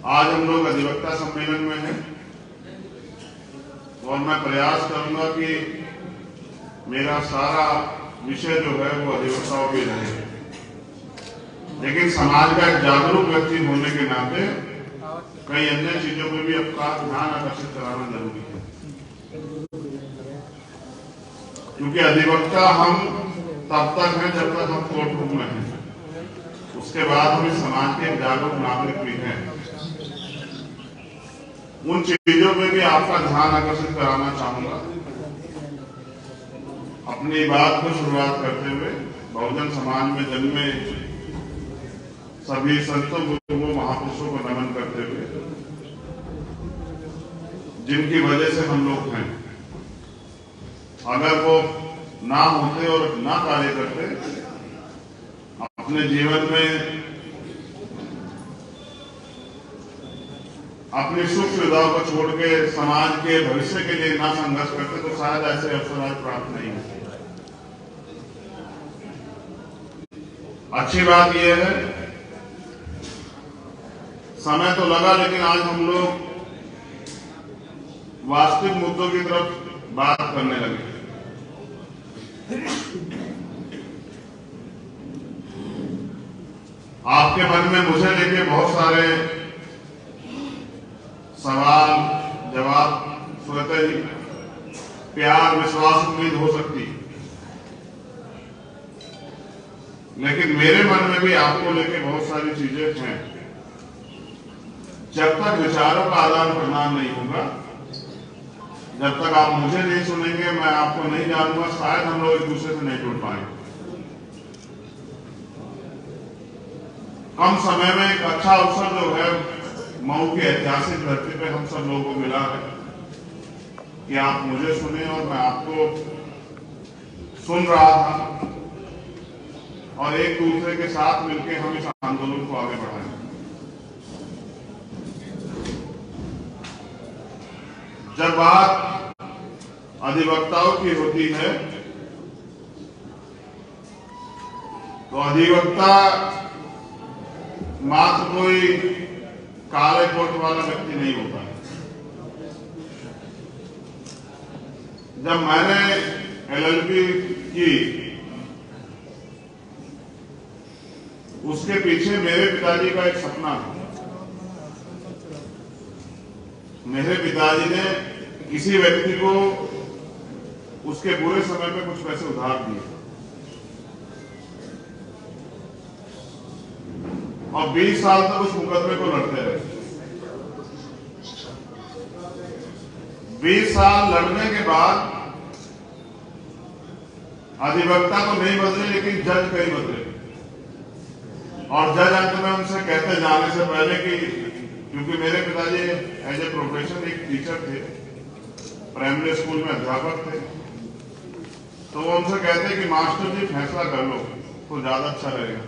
आज हम लोग अधिवक्ता सम्मेलन में हैं और मैं प्रयास करूंगा कि मेरा सारा विषय जो है वो अधिवक्ताओं पे रहे, लेकिन समाज का एक जागरूक व्यक्ति होने के नाते कई अन्य चीजों में भी आपका ध्यान आकर्षित कराना जरूरी है, क्योंकि अधिवक्ता हम तब तक हैं जब तक हम कोर्ट रूम में हैं, उसके बाद हम इस समाज के जागरूक नागरिक भी हैं। उन चीजों में भी आपका ध्यान आकर्षित कराना चाहूंगा। अपनी बात को शुरुआत करते हुए बहुजन समाज में जन्मे सभी संतों गुरुओं महापुरुषों को नमन करते हुए, जिनकी वजह से हम लोग हैं, अगर वो ना होते और ना कार्य करते, अपने जीवन में अपनी सुख सुविधाओं को छोड़ के समाज के भविष्य के लिए ना संघर्ष करते, तो शायद ऐसे अवसर आज प्राप्त नहीं होते। अच्छी बात यह है, समय तो लगा, लेकिन आज हम लोग वास्तविक मुद्दों की तरफ बात करने लगे। आपके मन में मुझे लेके बहुत सारे सवाल जवाब, स्वतः ही प्यार विश्वास उम्मीद हो सकती, लेकिन मेरे मन में भी आपको लेके बहुत सारी चीजें हैं। जब तक विचारों का आदान प्रदान नहीं होगा, जब तक आप मुझे नहीं सुनेंगे, मैं आपको नहीं जानूंगा, शायद हम लोग एक दूसरे से नहीं जुड़ पाएंगे। कम समय में एक अच्छा अवसर जो है मऊ की ऐतिहासिक धरती पे हम सब लोगों को मिला है कि आप मुझे सुने और मैं आपको सुन रहा था, और एक दूसरे के साथ मिलकर हम इस आंदोलन को आगे बढ़ाएं। जब बात अधिवक्ताओं की होती है तो अधिवक्ता मात्र कोई काले कोट वाला व्यक्ति नहीं होता है। जब मैंने LLB की, उसके पीछे मेरे पिताजी का एक सपना था। मेरे पिताजी ने किसी व्यक्ति को उसके बुरे समय में कुछ पैसे उधार दिए और 20 साल तक उस मुकदमे को लड़ते रहे। 20 साल लड़ने के बाद अधिवक्ता को नहीं बदले, लेकिन जज कई बदले, और जज अंत में उनसे कहते जाने से पहले कि, क्योंकि मेरे पिताजी एज ए प्रोफेशन एक टीचर थे, प्राइमरी स्कूल में अध्यापक थे, तो वो उनसे कहते कि मास्टर जी फैसला कर लो तो ज्यादा अच्छा रहेगा।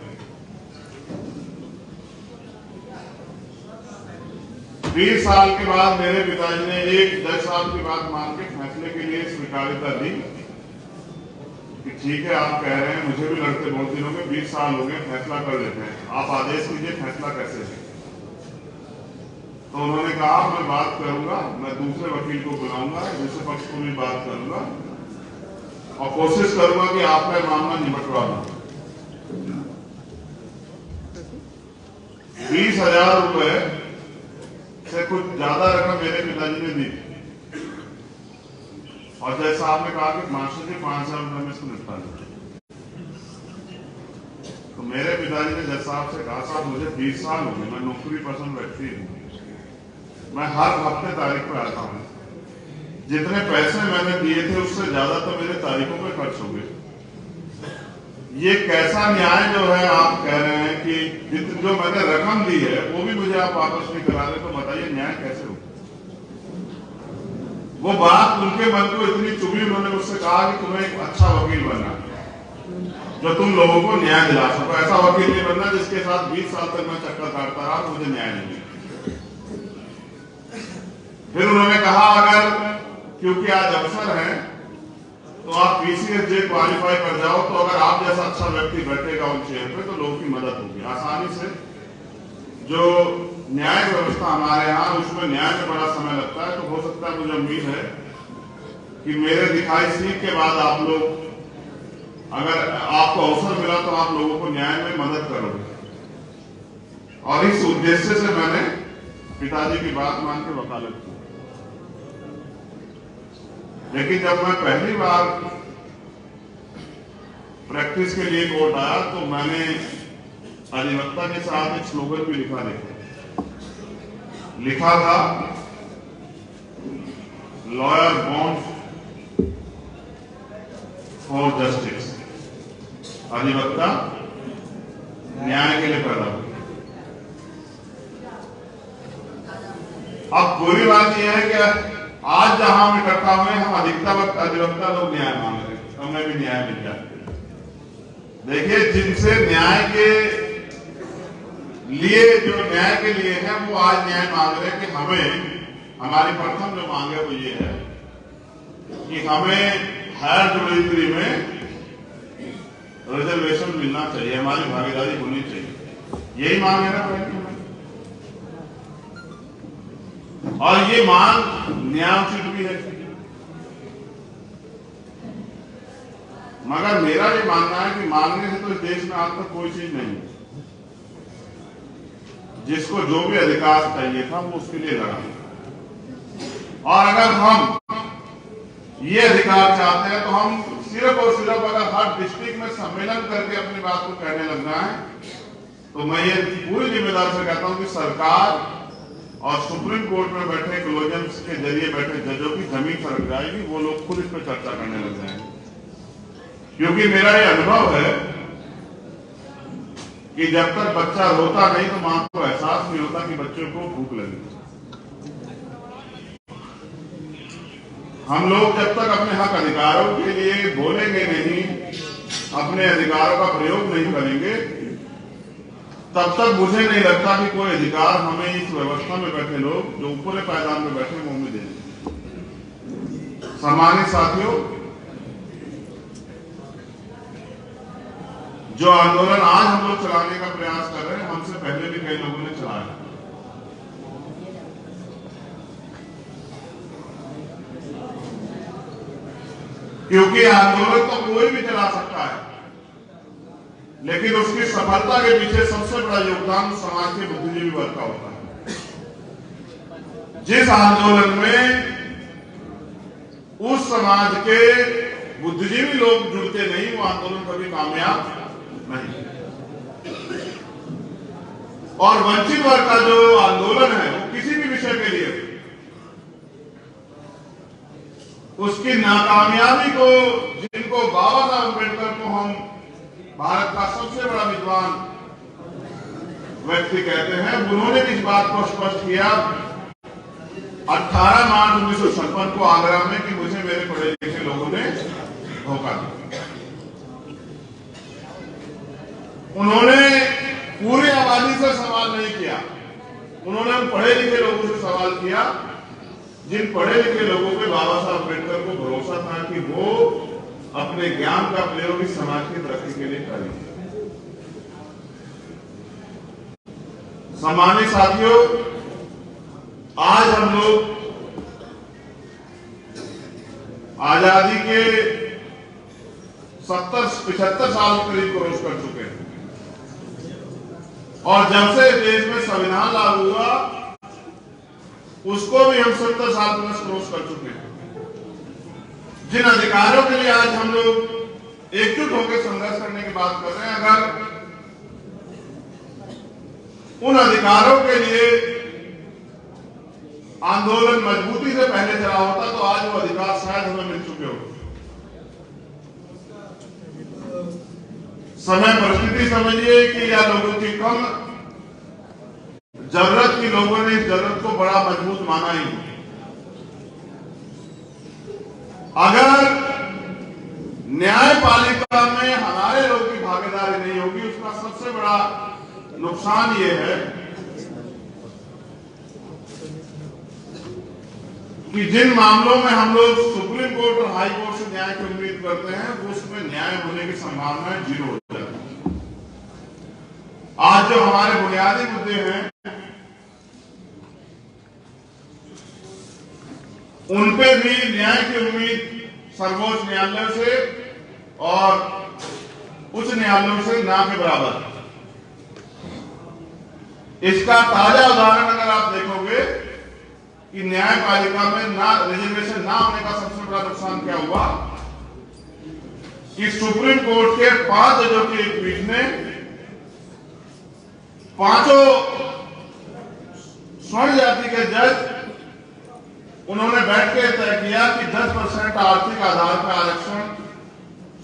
20 साल के बाद मेरे पिताजी ने एक 10 साल की बात मान के फैसले के लिए स्वीकार्यता दी कि ठीक है, आप कह रहे हैं, मुझे भी लड़ते बहुत दिन हो गए, 20 साल हो गए, फैसला कर लेते हैं, आप आदेश कीजिए फैसला कैसे है। तो उन्होंने कहा मैं बात करूंगा, मैं दूसरे वकील को बुलाऊंगा, दूसरे पक्ष को भी बात करूंगा और कोशिश करूंगा कि आपका मामला निपटवा दूं। 20,000 रुपए से कुछ ज्यादा रकम मेरे पिताजी ने दी, और जैसा आपने कहा कि मास्टर जी 5,000 रुपए में इसको निपटा दें, तो मेरे पिताजी ने जज साहब से कहा, साहब मुझे 20 साल हो गए, मैं नौकरी पसंद व्यक्ति हूँ, मैं हर हफ्ते तारीख पे आता हूँ, जितने पैसे मैंने दिए थे उससे ज्यादा तो मेरे तारीखों पे खर्च हो गए। ये कैसा न्याय जो है आप कह रहे हैं कि जो मैंने रकम दी है वो भी मुझे आप वापस नहीं करा रहे, तो बताइए न्याय कैसे हो। वो बात उनके मन को इतनी चुभी, उन्होंने मुझसे कहा कि तुम्हें एक अच्छा वकील बनना, जो तुम लोगों को न्याय दिला सको। ऐसा वकील नहीं बनना जिसके साथ 20 साल तक मैं चक्कर काटता रहा, मुझे न्याय नहीं मिला। फिर उन्होंने कहा अगर, क्योंकि आज अवसर है, तो आप PCSJ क्वालिफाई कर जाओ, तो अगर आप जैसा अच्छा व्यक्ति बैठेगा उन चेयर पे तो लोगों की मदद होगी आसानी से। जो न्याय व्यवस्था हमारे यहाँ, उसमें न्याय में बड़ा समय लगता है। तो हो सकता है, मुझे उम्मीद है कि मेरे दिखाई सीख के बाद आप लोग, अगर आपको अवसर मिला तो आप लोगों को न्याय में मदद करोगे। और इस उद्देश्य से मैंने पिताजी की बात मान के वकालत की। लेकिन जब मैं पहली बार प्रैक्टिस के लिए कोर्ट आया तो मैंने अधिवक्ता के साथ एक स्लोगन भी लिखा था, लॉयर बॉर्न फॉर जस्टिस, अधिवक्ता न्याय के लिए पैदा हुआ। अब बुरी बात यह है कि आज जहां हम इकट्ठा हुए, हम अधिवक्ता लोग न्याय मांग रहे हैं, हमें भी न्याय मिल जाए। देखिए, जिनसे न्याय के लिए, जो न्याय के लिए है, वो आज न्याय मांग रहे हैं कि हमें, हमारी प्रथम जो मांग है वो ये है कि हमें हायर जुडिशरी में रिजर्वेशन मिलना चाहिए, हमारी भागीदारी होनी चाहिए। यही मांग है ना। और ये मांग न्यायोचित भी है। मगर मेरा ये मानना है कि मांगने से तो इस देश में आज तक कोई चीज नहीं, जिसको जो भी अधिकार चाहिए था वो उसके लिए लड़ा। और अगर हम ये अधिकार चाहते हैं तो हम सिर्फ और सिर्फ अगर हर डिस्ट्रिक्ट में सम्मेलन करके अपनी बात को कहने लगना है, तो मैं ये पूरी जिम्मेदारी से कहता हूं कि सरकार और सुप्रीम कोर्ट में बैठे कोलोजियम्स के जरिए बैठे जजों की जमीन सरक जाएगी। वो लोग खुद इस पर चर्चा करने लग जाएंगे। क्योंकि मेरा ये अनुभव है कि जब तक बच्चा रोता नहीं तो मां को एहसास नहीं होता कि बच्चे को भूख लगी। हम लोग जब तक अपने हक अधिकारों के लिए बोलेंगे नहीं, अपने अधिकारों का प्रयोग नहीं करेंगे, तब तक मुझे नहीं लगता कि कोई अधिकार हमें इस व्यवस्था में बैठे लोग, जो ऊपर पायदान में बैठे, मुंह में देंगे। सम्मानित साथियों, जो आंदोलन आज हम लोग चलाने का प्रयास कर रहे हैं, हमसे पहले भी कई लोगों ने चलाया। क्योंकि आंदोलन तो कोई भी चला सकता है, लेकिन उसकी सफलता के पीछे सबसे बड़ा योगदान समाज के बुद्धिजीवी वर्ग का होता है। जिस आंदोलन में उस समाज के बुद्धिजीवी लोग जुड़ते नहीं, वो आंदोलन कभी कामयाब नहीं। और वंचित वर्ग का जो आंदोलन है, वो किसी भी विषय के लिए, उसकी नाकामयाबी को, जिनको बाबा साहब अम्बेडकर को हम भारत का सबसे बड़ा विद्वान व्यक्ति कहते हैं, उन्होंने इस बात को स्पष्ट किया 18 मार्च 1956 को आगरा में कि मुझे मेरे पढ़े लिखे लोगों ने धोखा दिया। उन्होंने पूरी आबादी से सवाल नहीं किया, उन्होंने उन पढ़े लिखे लोगों से सवाल किया जिन पढ़े लिखे लोगों पे बाबा साहब अम्बेडकर को भरोसा था कि वो अपने ज्ञान का प्रयोग इस समाज की तरक्की के लिए करेंगे। सम्मानित साथियों, आज हम लोग आजादी के 70-75 साल करीब क्रॉस कर चुके हैं। और जब से देश में संविधान लागू हुआ, उसको भी हम 70 साल प्लस क्रॉस कर चुके हैं। जिन अधिकारों के लिए आज हम लोग एकजुट होकर संघर्ष करने की बात कर रहे हैं, अगर उन अधिकारों के लिए आंदोलन मजबूती से पहले चला होता तो आज वो अधिकार शायद हमें मिल चुके होते। समय परिस्थिति समझिए कि या लोगों की कम जरूरत की, लोगों ने इस जरूरत को बड़ा मजबूत माना ही। अगर न्यायपालिका में हमारे लोगों की भागीदारी नहीं होगी, उसका सबसे बड़ा नुकसान ये है कि जिन मामलों में हम लोग सुप्रीम कोर्ट और हाई कोर्ट से न्याय की उम्मीद करते हैं, वो उसमें न्याय होने की संभावना 0 हो जाती है। आज जो हमारे बुनियादी मुद्दे हैं, उन पे भी न्याय की उम्मीद सर्वोच्च न्यायालय से और उच्च न्यायालयों से ना के बराबर। इसका ताजा उदाहरण अगर आप देखोगे कि न्यायपालिका में ना रिजर्वेशन ना होने का सबसे बड़ा नुकसान क्या हुआ कि सुप्रीम कोर्ट के 5 जजों की एक पीठ ने पांचों स्वर्ण जाति के जज उन्होंने बैठ के तय किया कि 10% आर्थिक आधार पर आरक्षण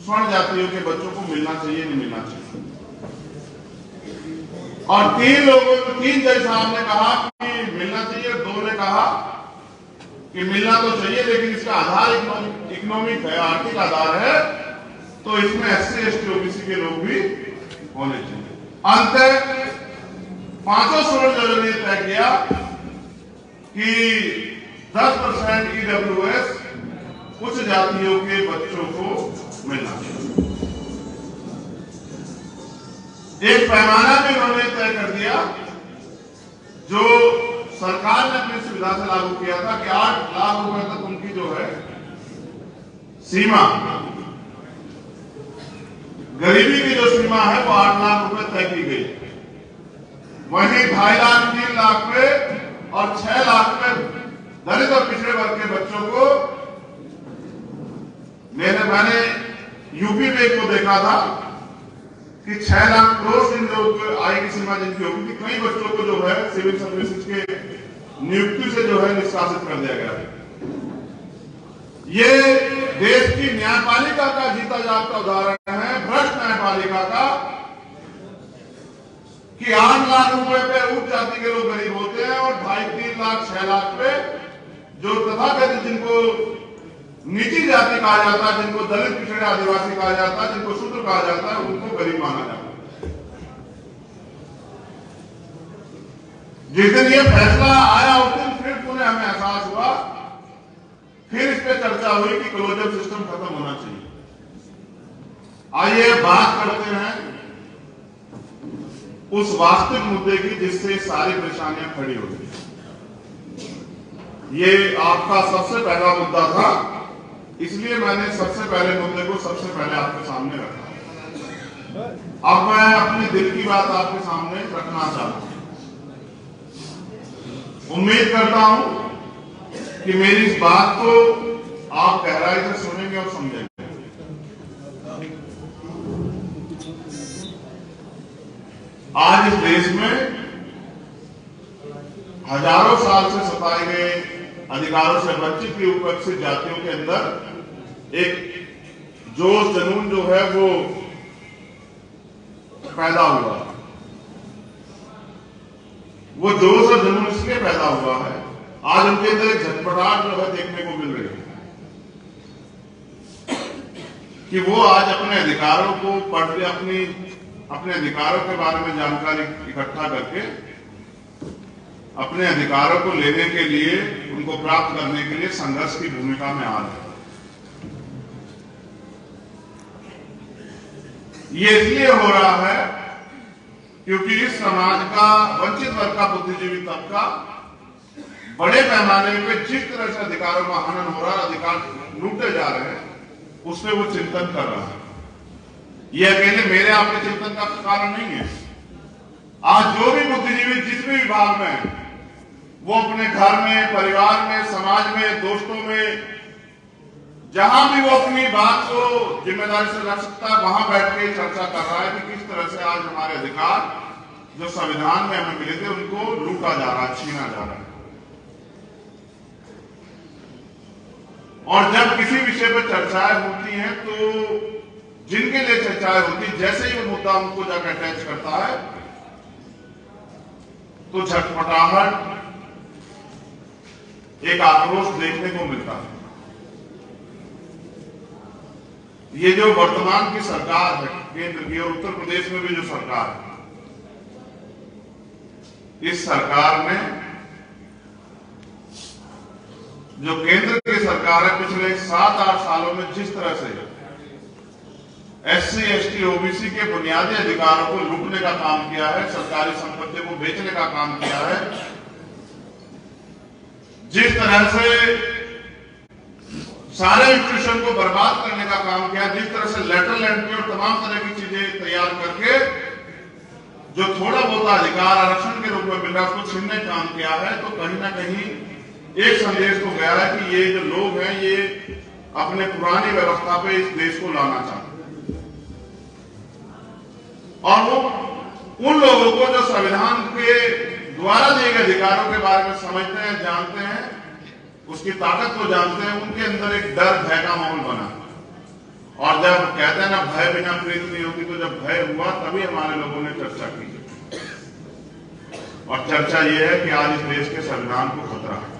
स्वर्ण जातियों के बच्चों को मिलना चाहिए, नहीं मिलना चाहिए। और 3 जज साहब ने कहा कि मिलना चाहिए, 2 ने कहा कि मिलना तो चाहिए लेकिन इसका आधार इकोनॉमिक है, आर्थिक आधार है, तो इसमें SC ST OBC के लोग भी होने चाहिए। अंत 5 स्वर्ण जजों ने तय किया कि 10% EWS उच्च जातियों के बच्चों को मिलना चाहिए। एक पैमाना भी उन्होंने तय कर दिया जो सरकार ने अपनी सुविधा से लागू किया था कि 8 लाख रुपए तक उनकी जो है सीमा, गरीबी की जो सीमा है वो 8 लाख रुपए तय की गई। वहीं 2.5 लाख 3 लाख पे और 6 लाख पे दलित और पिछड़े वर्ग के बच्चों को मैंने यूपी में को देखा था कि 6 लाख क्रॉस इन लोग आय की सीमा जिनकी होगी थी, कई बच्चों को जो है सिविल सर्विसेज के नियुक्ति से जो है निष्कासित कर दिया गया है। ये देश की न्यायपालिका का जीता जागता उदाहरण है, भ्रष्ट न्यायपालिका का, कि 8 लाख रुपए पे उच्च जाति के लोग गरीब होते हैं और 2.5-3 लाख 6 लाख पे जो तथाकथित जिनको नीची जाति कहा जाता है, जिनको दलित पिछड़े आदिवासी कहा जाता है, जिनको शूद्र कहा जाता है, उनको गरीब माना जाता है। जिस दिन ये फैसला आया उस दिन फिर पुनः हमें एहसास हुआ, फिर इस पे चर्चा हुई कि क्लोजर सिस्टम खत्म होना चाहिए। आइए बात करते हैं उस वास्तविक मुद्दे की जिससे सारी परेशानियां खड़ी हो गई। ये आपका सबसे पहला मुद्दा था, इसलिए मैंने सबसे पहले मुद्दे को सबसे पहले आपके सामने रखा। अब मैं अपने दिल की बात आपके सामने रखना चाहता हूं। उम्मीद करता हूं कि मेरी इस बात को आप गहराई से सुनेंगे और समझेंगे। आज इस देश में हजारों साल से सताए गए अधिकारों से वंचित की उपस्थित जातियों के अंदर एक जोश जुनून जो है वो पैदा हुआ। वो जोश और जुनून इसलिए पैदा हुआ है, आज उनके अंदर एक झटपटाहट जो है देखने को मिल रही है कि वो आज अपने अधिकारों को पढ़ के अपने अधिकारों के बारे में जानकारी इकट्ठा करके अपने अधिकारों को लेने के लिए, उनको प्राप्त करने के लिए संघर्ष की भूमिका में आ रहे हैं। ये इसलिए हो रहा है क्योंकि इस समाज का वंचित वर्ग का बुद्धिजीवी तबका बड़े पैमाने पे जिस तरह से अधिकारों का हनन हो रहा है, अधिकार लूटे जा रहे हैं, उस पर वो चिंतन कर रहा है। ये अकेले मेरे आपके चिंतन का कारण नहीं है। आज जो भी बुद्धिजीवी जिस भी विभाग में है, वो अपने घर में, परिवार में, समाज में, दोस्तों में, जहां भी वो अपनी बात को जिम्मेदारी से रख सकता है, वहां बैठ के चर्चा कर रहा है कि किस तरह से आज हमारे अधिकार जो संविधान में हमें मिले थे उनको लूटा जा रहा है, छीना जा रहा है। और जब किसी विषय पर चर्चाएं होती हैं तो जिनके लिए चर्चाएं होती, जैसे ही वो मुद्दा उनको जाकर अटैच करता है तो झटपटाहट, एक आक्रोश देखने को मिलता है। ये जो वर्तमान की सरकार है केंद्र की, और उत्तर प्रदेश में भी जो सरकार है, इस सरकार ने, जो केंद्र की सरकार है, पिछले 7-8 सालों में जिस तरह से SC ST OBC के बुनियादी अधिकारों को लूटने का काम किया है, सरकारी संपत्ति को बेचने का काम किया है, जिस तरह से सारे इंस्टीट्यूशन को बर्बाद करने का काम किया। जिस तरह से लेटरल एंट्री और तमाम तरह की चीजें तैयार करके जो थोड़ा बहुत अधिकार आरक्षण के रूप में मिल रहा है उसको छीनने का काम किया है, तो कहीं ना कहीं एक संदेश तो गया है कि ये जो लोग हैं ये अपने पुरानी व्यवस्था पे इस देश को लाना चाहते हैं। और वो उन लोगों को जो संविधान के द्वारा दिए गए अधिकारों के बारे में समझते हैं, जानते हैं, उसकी ताकत को जानते हैं, उनके अंदर एक डर भय का माहौल बना। और जब कहते हैं ना भय बिना प्रीति नहीं होती, तो जब भय हुआ तभी हमारे लोगों ने चर्चा की। और चर्चा यह है कि आज इस देश के संविधान को खतरा है।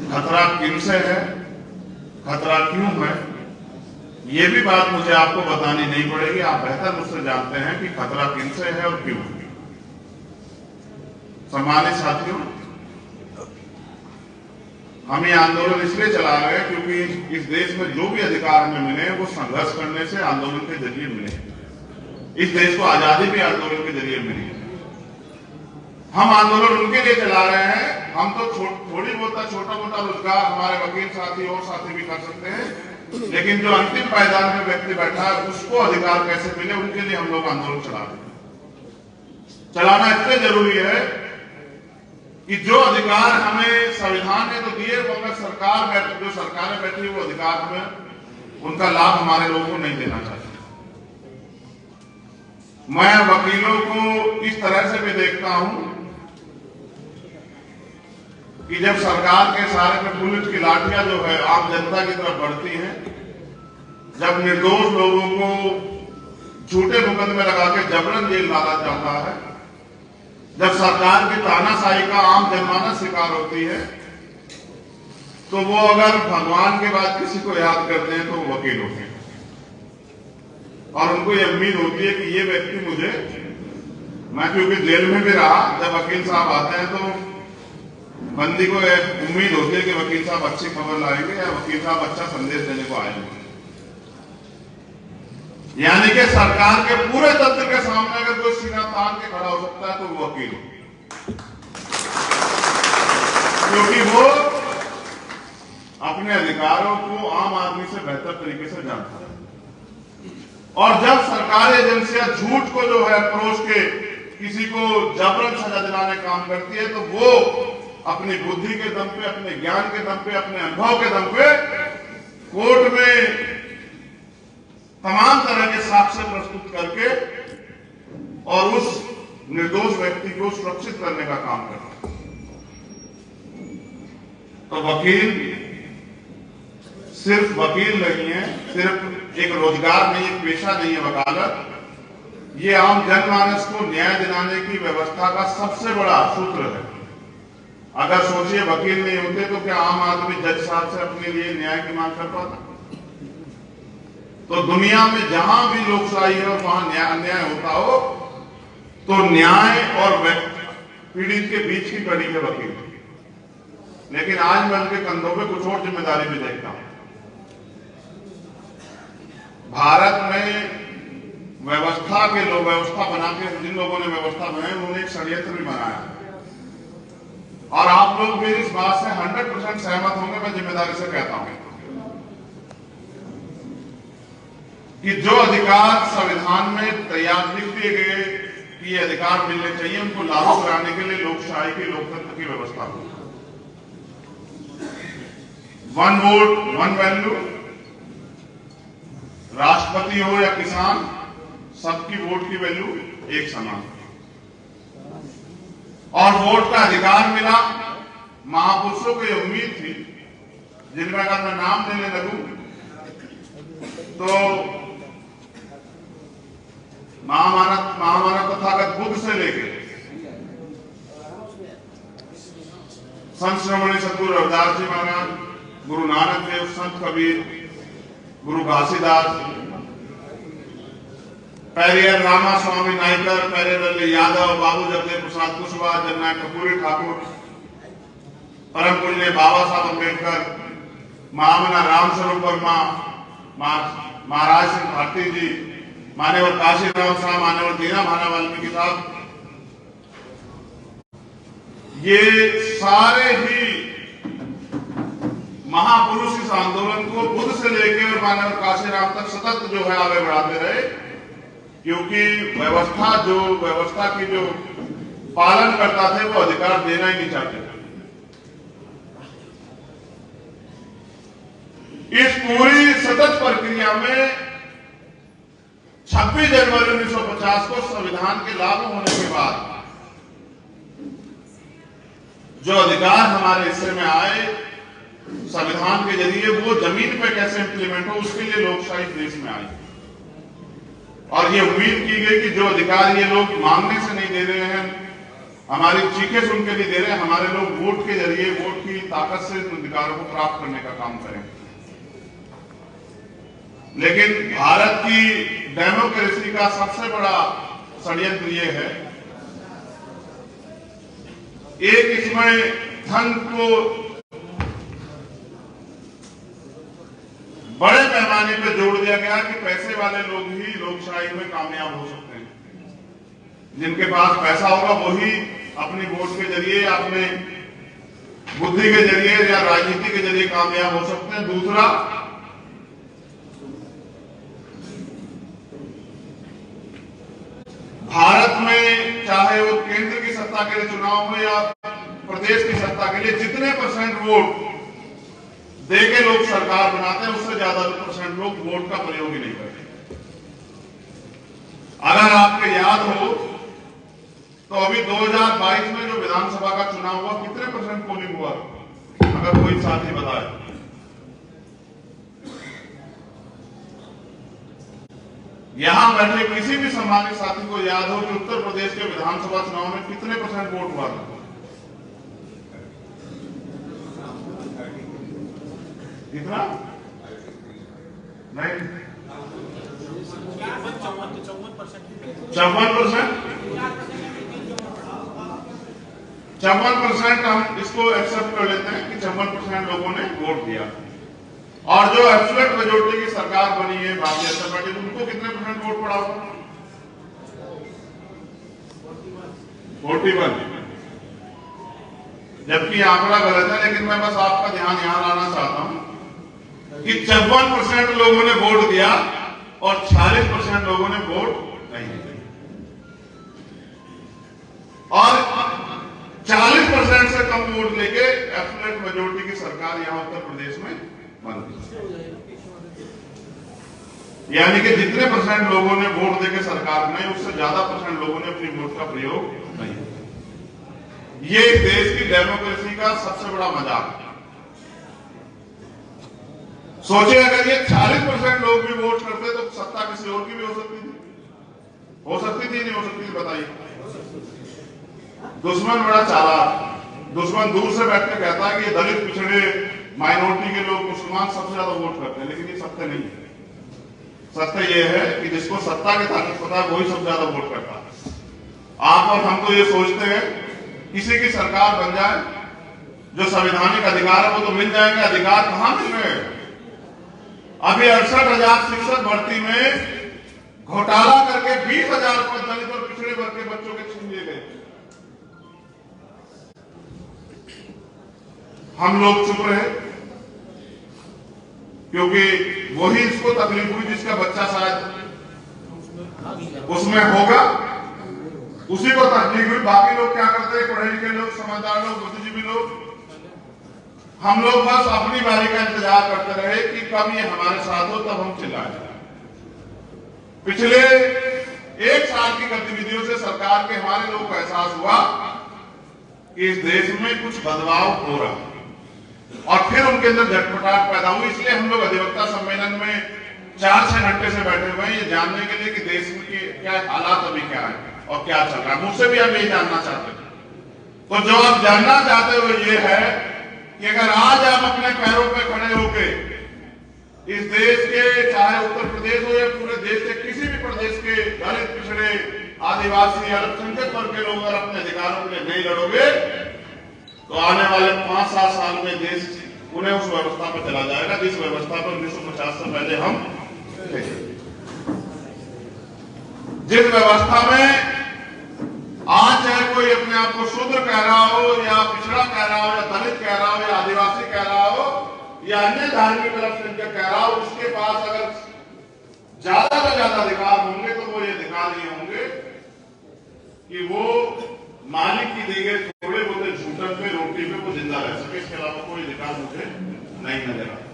खतरा किनसे है, खतरा क्यों है, यह भी बात मुझे आपको बतानी नहीं पड़ेगी। आप बेहतर मुझसे जानते हैं कि खतरा किनसे है और क्यों है। सम्मानित साथियों, हम ये आंदोलन इसलिए चला रहे हैं क्योंकि इस देश में जो भी अधिकार हमें मिले वो संघर्ष करने से, आंदोलन के जरिए मिले। इस देश को आजादी भी आंदोलन के जरिए मिली। हम आंदोलन उनके लिए चला रहे हैं। हम तो थोड़ी बहुत छोटा मोटा रोजगार हमारे वकील साथी और साथी भी कर सकते हैं, लेकिन जो अंतिम पायदान में व्यक्ति बैठा है उसको अधिकार कैसे मिले, उनके लिए हम लोग आंदोलन चला रहे हैं। चलाना इसलिए जरूरी है कि जो अधिकार हमें संविधान ने तो दिए, वो अगर जो सरकारें बैठी वो अधिकार हमें, उनका लाभ हमारे लोगों को नहीं देना चाहिए। मैं वकीलों को इस तरह से भी देखता हूं कि जब सरकार के सारे में पुलिस की लाठियां जो है आम जनता की तरफ बढ़ती हैं, जब निर्दोष लोगों को झूठे मुकदमे लगा के जबरन जेल डाला जाता है, जब सरकार की तानाशाही का आम जनमानस शिकार होती है, तो वो अगर भगवान के बाद किसी को याद करते हैं तो वो वकील होते हैं। और उनको ये उम्मीद होती है कि ये व्यक्ति मुझे, मैं क्योंकि जेल में भी रहा, जब वकील साहब आते हैं तो बंदी को उम्मीद होती है कि वकील साहब अच्छी खबर लाएंगे या वकील साहब अच्छा संदेश देने को आएंगे। यानी कि सरकार के पूरे तंत्र के सामने अगर कोई सीना तान के खड़ा हो सकता है तो वो वकील, क्योंकि वो अपने अधिकारों को आम आदमी से बेहतर तरीके से जानता है। और जब सरकारी एजेंसियां झूठ को जो है परोस के किसी को जबरन सजा दिलाने काम करती है, तो वो अपनी बुद्धि के दम पे, अपने ज्ञान के दम पे, अपने अनुभव के दम पे कोर्ट में तमाम तरह के साक्ष्य प्रस्तुत करके और उस निर्दोष व्यक्ति को सुरक्षित करने का काम करता है। तो वकील सिर्फ वकील नहीं है, सिर्फ एक रोजगार नहीं, एक पेशा नहीं है वकालत। ये आम जनमानस को न्याय दिलाने की व्यवस्था का सबसे बड़ा सूत्र है। अगर सोचिए वकील नहीं होते तो क्या आम आदमी जज साहब से अपने लिए न्याय की मांग कर पाता? तो दुनिया में जहां भी लोकशाही है और वहां अन्याय होता हो, तो न्याय और पीड़ित के बीच की कड़ी है वकील। लेकिन आज मैं उनके कंधों पे कुछ और जिम्मेदारी भी देखता हूं। भारत में व्यवस्था के लोग, व्यवस्था बना के जिन लोगों ने व्यवस्था बनाई, उन्होंने एक षड्यंत्र भी बनाया और आप लोग भी इस बात से 100% सहमत होंगे। मैं जिम्मेदारी से कहता हूं कि जो अधिकार संविधान में तैयार लिख दिए गए कि ये अधिकार मिलने चाहिए, उनको लागू कराने के लिए लोकशाही की, लोकतंत्र की व्यवस्था हो। 1 वोट 1 वैल्यू, राष्ट्रपति हो या किसान, सबकी वोट की वैल्यू एक समान। और वोट का अधिकार मिला। महापुरुषों को यह उम्मीद थी, जिनका अगर मैं नाम लेने लगूं तो महामानव तथागत बुद्ध से लेके संत श्रोमणी सतगुरु रविदास जी महाराज, गुरु नानक देव, संत कबीर, गुरु घासीदास, पेरियर रामा स्वामी नायकर, पेरियर यादव, बाबू जगदेव प्रसाद कुशवाहा, जननायक कपूरी ठाकुर, परम पूज्य बाबा साहब अम्बेडकर, महामना रामस्वरूप वर्मा, महाराज सिंह भारती जी, मान्यवर काशीराम साहब, मान्यवर दीना भाना वाल्मीकि साहब, ये सारे ही महापुरुष इस आंदोलन को बुद्ध से लेकर और मानव काशीराम तक सतत जो है आगे बढ़ाते रहे, क्योंकि व्यवस्था की जो पालन करता थे वो अधिकार देना ही नहीं चाहते थे। इस पूरी सतत प्रक्रिया में 26 जनवरी 1950 को संविधान के लागू होने के बाद जो अधिकार हमारे हिस्से में आए संविधान के जरिए, वो जमीन पे कैसे इंप्लीमेंट हो, उसके लिए लोकशाही देश में आई। और ये उम्मीद की गई कि जो अधिकार ये लोग मांगने से नहीं दे रहे हैं, हमारी चीखें सुन के नहीं दे रहे हैं, हमारे लोग वोट के जरिए, वोट की ताकत से इन अधिकारों को प्राप्त करने का काम करें। लेकिन भारत की डेमोक्रेसी का सबसे बड़ा षड्यंत्र ये है, एक इसमें धन को बड़े पैमाने पर जोड़ दिया गया कि पैसे वाले लोग ही लोकशाही में कामयाब हो सकते हैं। जिनके पास पैसा होगा वही अपनी वोट के जरिए, अपने बुद्धि के जरिए या राजनीति के जरिए कामयाब हो सकते हैं। दूसरा, भारत में चाहे वो केंद्र की सत्ता के लिए चुनाव हो या प्रदेश की सत्ता के लिए जितने % वोट देके लोग सरकार बनाते हैं, उससे ज्यादा % लोग वोट का प्रयोग ही नहीं करते। अगर आपको याद हो तो अभी 2022 में जो विधानसभा का चुनाव हुआ, कितने % पोलिंग हुआ, अगर कोई साथी बताए। यहां बैठे किसी भी सम्मानित साथी को याद हो कि उत्तर प्रदेश के विधानसभा चुनाव में कितने % वोट हुआ था? कितना? नहीं, 54% हम इसको एक्सेप्ट कर लेते हैं कि 54% लोगों ने वोट दिया। और जो एब्सोल्यूट मेजॉरिटी की सरकार बनी है भारतीय जनता पार्टी, उनको कितने % वोट पड़ा होगा? 41। जबकि आंकड़ा गलत है, लेकिन मैं बस आपका ध्यान यहां लाना चाहता हूं कि 54% लोगों ने वोट दिया और 46% लोगों ने वोट नहीं दिया। और 40% से कम वोट लेके एब्सोल्यूट मेजॉरिटी की सरकार यहां उत्तर प्रदेश में बन गई। यानी कि जितने % लोगों ने वोट देके सरकार बनाई, उससे ज्यादा % लोगों ने अपनी वोट का प्रयोग नहीं किया। ये देश की डेमोक्रेसी का सबसे बड़ा मजाक है। सोचिए, अगर ये 40% लोग भी वोट करते तो सत्ता किसी और की भी हो सकती थी, नहीं हो सकती थी? बताइए। दुश्मन बड़ा चालाक, दुश्मन दूर से बैठ के कहता है कि ये दलित, पिछड़े, माइनॉरिटी के लोग, मुसलमान सबसे ज्यादा वोट करते हैं, लेकिन ये सत्य नहीं है। सत्य ये है कि जिसको सत्ता की ताकत पता है वही सबसे ज्यादा वोट करता है। आप और हम तो ये सोचते हैं किसी की सरकार बन जाए, जो संवैधानिक अधिकार है वो तो मिल जाएंगे। अधिकार कहां मिल रहे हैं? अभी 68,000 शिक्षक भर्ती में घोटाला करके 20,000 पद दलित और पिछड़े वर्ग के बच्चों के छीन लिए गए। हम लोग चुप रहे क्योंकि वही इसको तकलीफ हुई जिसका बच्चा शायद उसमें होगा, उसी को तकलीफ हुई। बाकी लोग क्या करते हैं? पढ़े लिखे लोग, समझदार लोग, बुद्धिजीवी लोग, हम लोग बस अपनी बारी का इंतजार करते रहे कि कब ये हमारे साथ हो, तब हम चिल्लाए। पिछले 1 साल की गतिविधियों से सरकार के हमारे लोगों को एहसास हुआ कि इस देश में कुछ बदलाव हो रहा है, और फिर उनके अंदर झटपटाहट पैदा हुई। इसलिए हम लोग अधिवक्ता सम्मेलन में 4-6 घंटे से बैठे हुए हैं, ये जानने के लिए कि देश में क्या हालात अभी क्या है और क्या चल रहा है। मुझसे भी हम यही जानना चाहते हैं। तो जो आप जानना चाहते हो ये है कि अगर आज आप अपने पैरों पर खड़े होके इस देश के, चाहे उत्तर प्रदेश हो या पूरे देश के किसी भी प्रदेश के दलित, पिछड़े, आदिवासी, अल्पसंख्यक वर्ग के लोग अगर अपने अधिकारों के लिए नहीं लड़ोगे तो आने वाले 5-7 साल में देश उन्हें उस व्यवस्था पर चला जाएगा जिस व्यवस्था पर 1950 से पहले हम थे। जिस व्यवस्था में आज चाहे कोई अपने आप को शूद्र कह रहा हो या पिछड़ा कह रहा हो या दलित कह रहा हो या आदिवासी कह रहा हो या अन्य धार्मिक अल्पसंख्यक कह रहा हूं, उसके पास अगर ज्यादा से ज्यादा अधिकार होंगे तो वो ये अधिकार ये होंगे कि वो मालिक की दी गई थोड़े बहुत झूठन पे रोटी पे वो जिंदा रह सके। इसके अलावा कोई अधिकार मुझे नहीं नजर आता।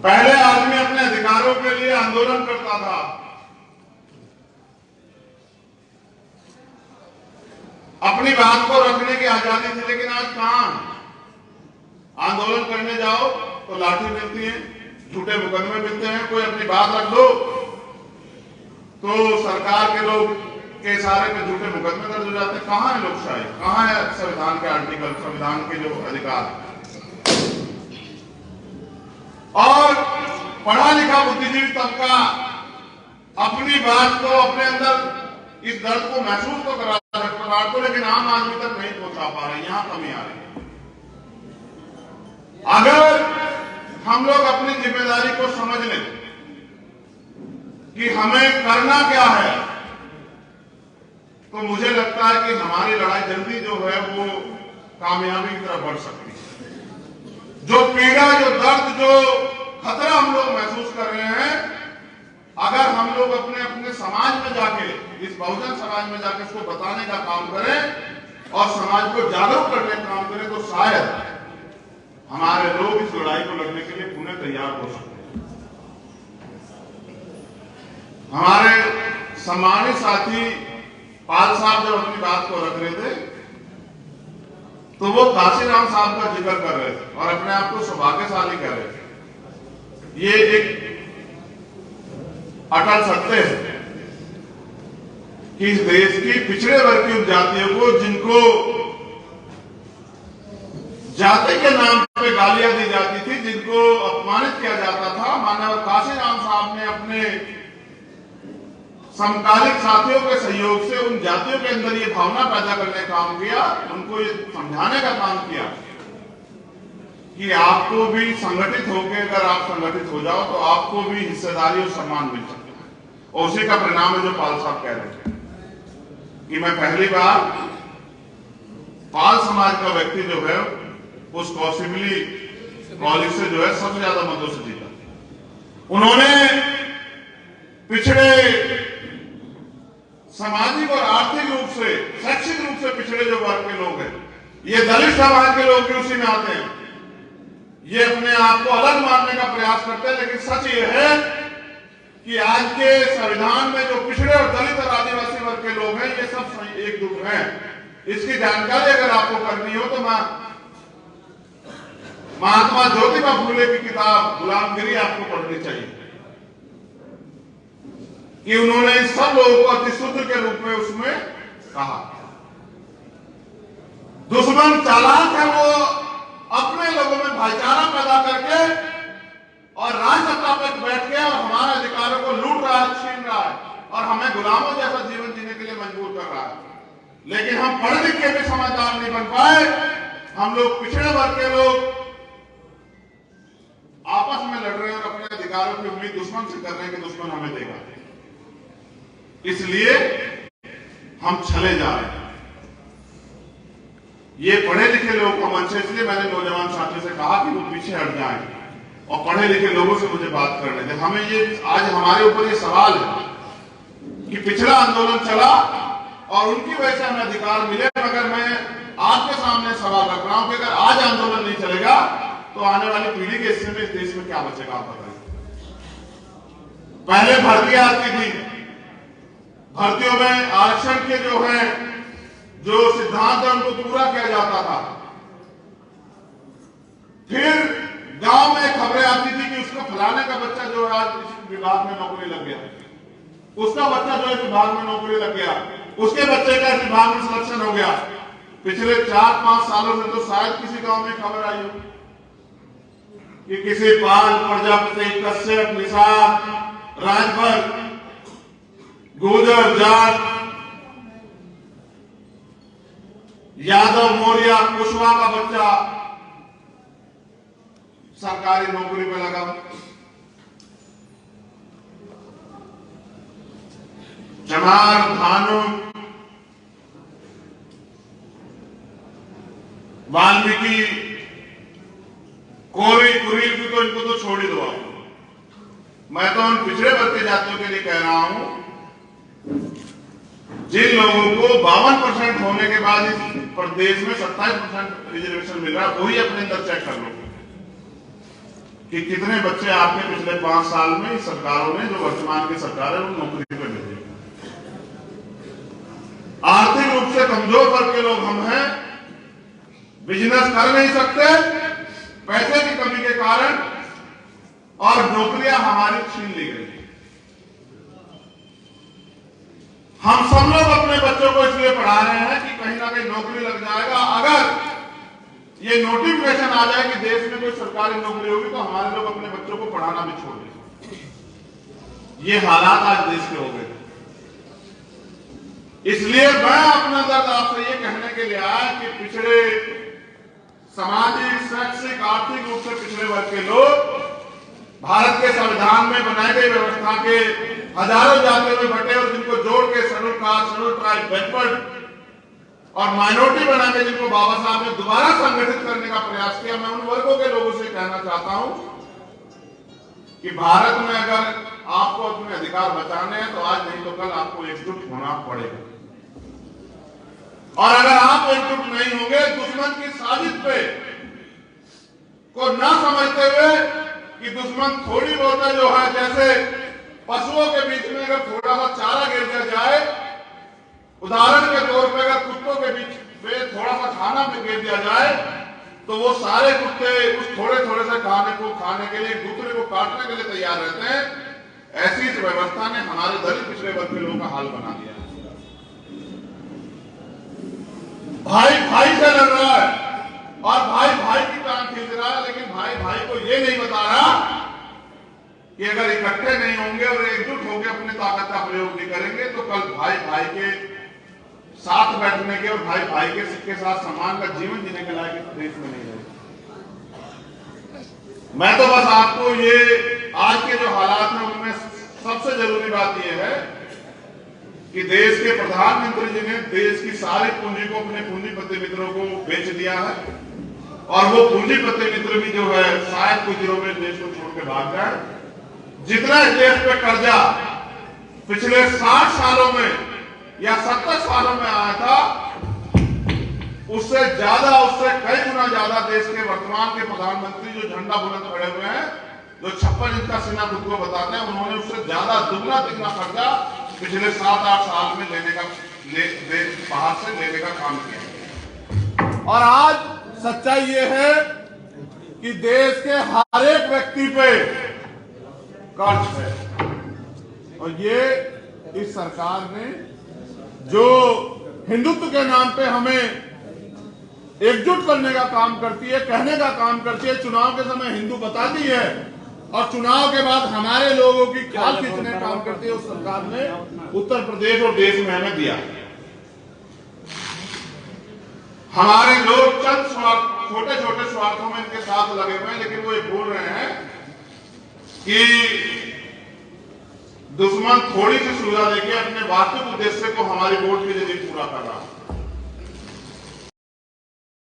पहले आदमी अपने अधिकारों के लिए आंदोलन करता था, अपनी बात को रखने की आजादी थी, लेकिन आज कहां? आंदोलन करने जाओ तो लाठी मिलती है, झूठे मुकदमे मिलते हैं। कोई अपनी बात रख दो तो सरकार के लोग के इशारे पे झूठे मुकदमे दर्ज हो जाते हैं। कहां है लोकशाही? कहां है संविधान के आर्टिकल, संविधान के जो अधिकार? और पढ़ा लिखा बुद्धिजीवी तबका अपनी बात को, अपने अंदर इस दर्द को महसूस तो करा सकता तो, लेकिन आम आदमी तक नहीं पहुंचा पा रहे। यहां कमी आ रही है। अगर हम लोग अपनी जिम्मेदारी को समझ लें कि हमें करना क्या है, तो मुझे लगता है कि हमारी लड़ाई जल्दी जो है वो कामयाबी की तरफ बढ़ सकती है। जो पीड़ा, जो दर्द, जो खतरा हम लोग महसूस कर रहे हैं, अगर हम लोग अपने अपने समाज में जाके, इस बहुजन समाज में जाके इसको बताने का काम करें और समाज को जागरूक करने का काम करें, तो शायद हमारे लोग इस लड़ाई को लड़ने के लिए पुनः तैयार हो सकते हैं। हमारे सम्मानित साथी पाल साहब जब अपनी बात को रख रहे थे तो वो काशीराम साहब का जिक्र कर रहे थे और अपने आप को सौभाग्यशाली कह रहे थे। ये एक अटल सत्य है कि इस देश की पिछड़े वर्ग की जातियों को, जिनको जाति के नाम पे गालियां दी जाती थी, जिनको अपमानित किया जाता था, मानव काशीराम साहब ने अपने समकालिक साथियों के सहयोग से उन जातियों के अंदर ये भावना पैदा करने का काम किया, उनको ये समझाने का काम किया कि आपको भी संगठित होकर, अगर आप संगठित हो जाओ तो आपको भी हिस्सेदारी और सम्मान मिल सकता है। और उसी का परिणाम है जो पाल साहब कह रहे थे कि मैं पहली बार पाल समाज का व्यक्ति जो है उस कौशिमली कॉलेज से जो है सबसे ज्यादा मतों से जीता। उन्होंने पिछड़े सामाजिक और आर्थिक रूप से, शैक्षिक रूप से पिछड़े जो वर्ग के लोग हैं, ये दलित समाज के लोग भी उसी में आते हैं। ये अपने आप को अलग मानने का प्रयास करते हैं, लेकिन सच ये है कि आज के संविधान में जो पिछड़े और दलित और आदिवासी वर्ग के लोग हैं, ये सब एकजुट हैं। इसकी जानकारी अगर आपको करनी हो तो महात्मा ज्योतिबा फूले की किताब गुलामगिरी आपको पढ़नी चाहिए कि उन्होंने सब लोगों को अतिशूद्र के रूप में उसमें कहा। दुश्मन चालाक है, वो अपने लोगों में भाईचारा पैदा करके और राजसत्ता पर बैठ के और हमारे अधिकारों को लूट रहा है, छीन रहा है और हमें गुलामों जैसा जीवन जीने के लिए मजबूर कर रहा है। लेकिन हम पढ़ लिख के भी समझदार नहीं बन पाए। हम लोग पिछड़े वर्ग के लोग आपस में लड़ रहे हैं और अपने अधिकारों की उम्मीद दुश्मन से कर रहे हैं कि दुश्मन हमें देगा, इसलिए हम चले जा रहे हैं। ये पढ़े लिखे लोगों का मंच है, इसलिए मैंने नौजवान साथियों से कहा कि वो पीछे हट जाएं और पढ़े लिखे लोगों से मुझे बात करने दें। हमें ये आज हमारे ऊपर ये सवाल है कि पिछड़ा आंदोलन चला और उनकी वजह से हमें अधिकार मिले, मगर मैं आपके सामने सवाल रख रहा हूं कि अगर आज आंदोलन नहीं चलेगा तो आने वाली पीढ़ी के हिस्से में इस देश में क्या बचेगा? आप बताइए। पहले भर्ती आती थी, भर्तियों में आरक्षण के जो है, जो सिद्धांत है उनको पूरा किया जाता था। फिर गांव में खबरें आती थी कि उसको फलाने का बच्चा जो है आज इस विभाग में नौकरी लग गया, उसका बच्चा जो है विभाग में नौकरी लग गया, उसके बच्चे का विभाग में सिलेक्शन हो गया। पिछले 4-5 सालों में तो शायद किसी गांव में खबर आई हो कि किसी पाल, प्रजापति, कश्यप, निषाद, राजभर, गुर्जर, जाट, यादव, मौर्य, कुशवाहा का बच्चा सरकारी नौकरी पे लगा। चमार, भानु, वाल्मीकि, कोरी कुरील की तो इनको तो छोड़ ही दो आप। मैं तो उन पिछड़े वर्ग की जातियों के लिए कह रहा हूं, जिन लोगों को 52% होने के बाद इस प्रदेश में 27% रिजर्वेशन मिल रहा है, वही अपने अंदर चेक कर लो कि कितने बच्चे आपके पिछले 5 साल में सरकारों ने, जो वर्तमान की सरकार है, वो नौकरी पर भेजे। आर्थिक रूप से कमजोर वर्ग के लोग हम हैं, बिजनेस कर नहीं सकते पैसे की कमी के कारण, और नौकरियां हमारी छीन ली गई। हम सब लोग अपने बच्चों को इसलिए पढ़ा रहे हैं कि कहीं ना कहीं नौकरी लग जाएगा। अगर ये नोटिफिकेशन आ जाए कि देश में कोई सरकारी नौकरी होगी तो हमारे लोग अपने बच्चों को पढ़ाना भी छोड़ देंगे। ये हालात आज देश के हो गए। इसलिए मैं अपना दर्द आपसे ये कहने के लिए आया कि पिछड़े, सामाजिक, शैक्षिक, आर्थिक रूप से पिछड़े वर्ग के लोग भारत के संविधान में बनाई गई व्यवस्था के हजारों जातियों में बटे, और जिनको जोड़ के schedule caste, schedule tribe, backward और माइनॉरिटी बना के जिनको बाबा साहब ने दोबारा संगठित करने का प्रयास किया। मैं उन वर्गों के लोगों से कहना चाहता हूं कि भारत में अगर आपको अपने अधिकार बचाने हैं तो आज नहीं तो कल आपको एकजुट होना पड़ेगा। और अगर आप एकजुट नहीं होंगे, दुश्मन की साजिश पे को ना समझते हुए कि दुश्मन थोड़ी बहुत जो है, जैसे पशुओं के बीच में अगर थोड़ा सा चारा गिर दिया जाए, उदाहरण के तौर पर अगर कुत्तों के बीच में थोड़ा सा खाना भी गिर दिया जाए तो वो सारे कुत्ते उस थोड़े थोड़े से खाने को खाने के लिए एक दूसरे को काटने के लिए तैयार रहते हैं। ऐसी इस व्यवस्था ने हमारे दलित पिछड़े वर्ग के लोगों का हाल बना दिया। भाई भाई से लड़ रहा है और भाई भाई की टांग खींच रहा है, लेकिन भाई भाई को ये नहीं बता रहा कि अगर इकट्ठे नहीं होंगे और एकजुट होकर अपनी ताकत का प्रयोग नहीं करेंगे तो कल भाई भाई के साथ बैठने के और भाई भाई के साथ सम्मान का जीवन जीने के लायक इस देश में नहीं रहे। मैं तो बस आपको ये आज के जो हालात हैं उनमें सबसे जरूरी बात यह है कि देश के प्रधानमंत्री जी ने देश की सारी पूंजी को अपने पूंजीपति मित्रों को बेच दिया है, और वो पूंजीपति मित्र भी जो है शायद कुछ दिनों में देश को छोड़ के भाग जाए। जितना देश पे कर्जा पिछले 60 सालों में या 70 सालों में आया था, उससे ज्यादा, उससे कई गुना ज्यादा देश के वर्तमान के प्रधानमंत्री जो झंडा बुलंद खड़े हुए हैं, जो 56 इंच का सीना खुद को बताते हैं, उन्होंने उससे ज्यादा दुगना तिगना कर्जा पिछले 7-8 साल में लेने का बाहर से लेने का काम किया। और आज सच्चाई ये है कि देश के हर एक व्यक्ति पे कर्ज है, और ये इस सरकार ने जो हिंदुत्व के नाम पे हमें एकजुट करने का काम करती है, कहने का काम करती है, चुनाव के समय हिंदू बताती है और चुनाव के बाद हमारे लोगों की खाल खींचने का काम करती है, उस सरकार ने उत्तर प्रदेश और देश में हमें दिया। हमारे लोग चंद छोटे छोटे स्वार्थों में इनके साथ लगे हुए हैं, लेकिन वो ये बोल रहे हैं कि दुश्मन थोड़ी सी सुविधा देके अपने वास्तविक उद्देश्य को हमारी वोट के जरिए पूरा कर रहा है।